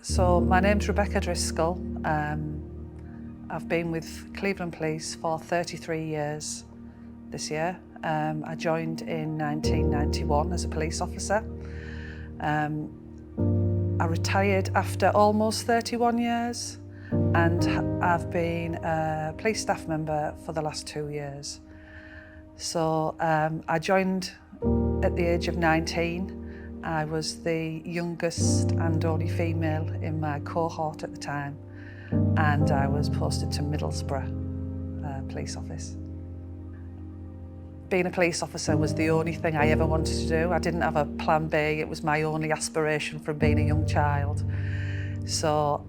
So my name's Rebecca Driscoll. I've been with Cleveland Police for 33 years this year. I joined in 1991 as a police officer. I retired after almost 31 years and I've been a police staff member for the last 2 years. So I joined at the age of 19. I was the youngest and only female in my cohort at the time, and I was posted to Middlesbrough Police Office. Being a police officer was the only thing I ever wanted to do. I didn't have a plan B, it was my only aspiration from being a young child. So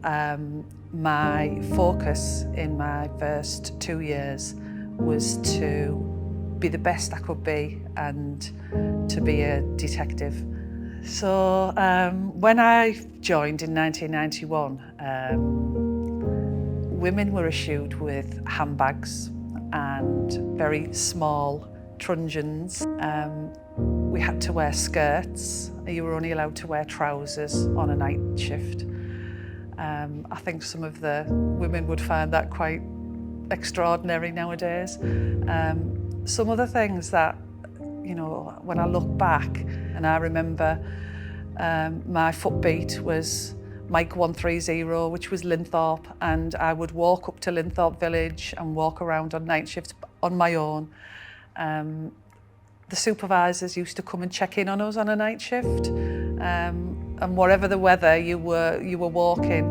my focus in my first 2 years was to be the best I could be and to be a detective. So when I joined in 1991, women were issued with handbags and very small truncheons. We had to wear skirts. You were only allowed to wear trousers on a night shift. I think some of the women would find that quite extraordinary nowadays. Some of the things that, you know, when I look back and I remember my footbeat was Mike 130, which was Linthorpe, and I would walk up to Linthorpe village and walk around on night shift on my own. The supervisors used to come and check in on us on a night shift, and whatever the weather, you were walking,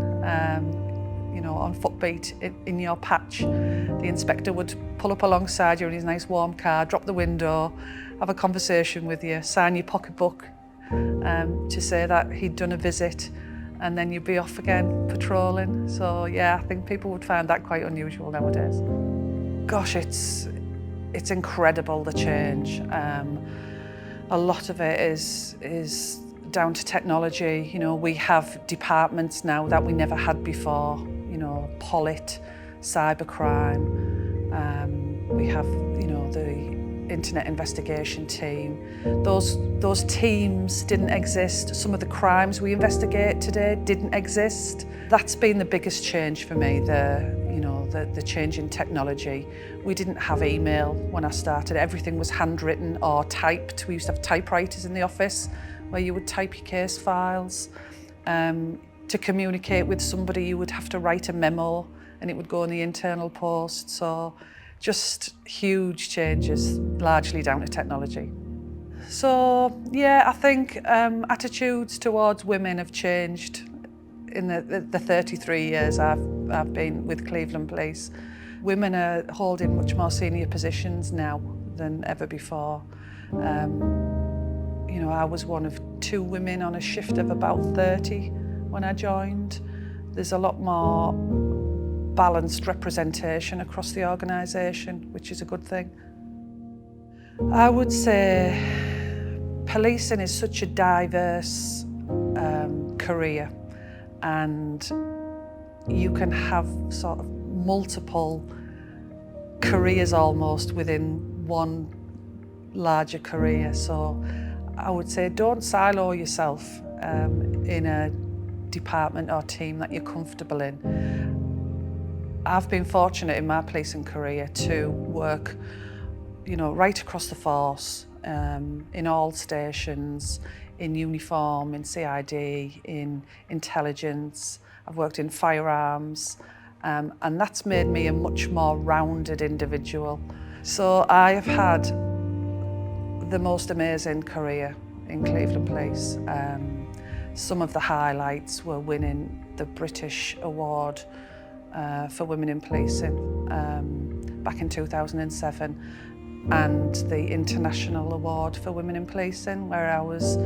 you know, on footbeat in your patch. The inspector would pull up alongside you in his nice warm car, drop the window, have a conversation with you, sign your pocketbook to say that he'd done a visit, and then you'd be off again patrolling. So yeah, I think people would find that quite unusual nowadays. Gosh, it's incredible, the change. A lot of it is down to technology. You know, we have departments now that we never had before. You know, polit, cybercrime. We have, you know, the Internet investigation team. Those teams didn't exist. Some of the crimes we investigate today didn't exist. That's been the biggest change for me, the change in technology. We didn't have email when I started. Everything was handwritten or typed. We used to have typewriters in the office where you would type your case files. To communicate with somebody, you would have to write a memo and it would go in the internal post. So just huge changes, largely down to technology. So yeah, I think attitudes towards women have changed in the 33 years I've been with Cleveland Police. Women are holding much more senior positions now than ever before. You know, I was one of 2 women on a shift of about 30 when I joined. There's a lot more balanced representation across the organisation, which is a good thing. I would say policing is such a diverse career, and you can have sort of multiple careers almost within one larger career. So I would say don't silo yourself in a department or team that you're comfortable in. I've been fortunate in my policing career to work, you know, right across the force, in all stations, in uniform, in CID, in intelligence. I've worked in firearms, and that's made me a much more rounded individual. So I have had the most amazing career in Cleveland Police. Some of the highlights were winning the British Award for Women in Policing back in 2007, and the International Award for Women in Policing, where I was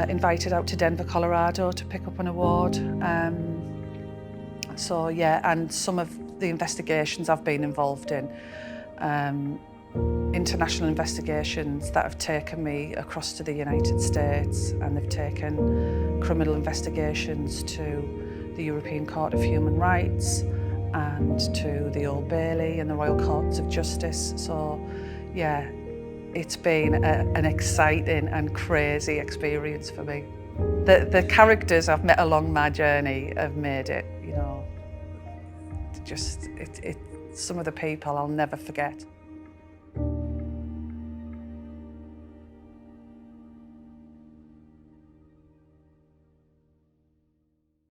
invited out to Denver, Colorado to pick up an award. So yeah, and some of the investigations I've been involved in, international investigations that have taken me across to the United States, and they've taken criminal investigations to the European Court of Human Rights and to the Old Bailey and the Royal Courts of Justice. So yeah, it's been an exciting and crazy experience for me. The characters I've met along my journey have made it, you know, some of the people I'll never forget.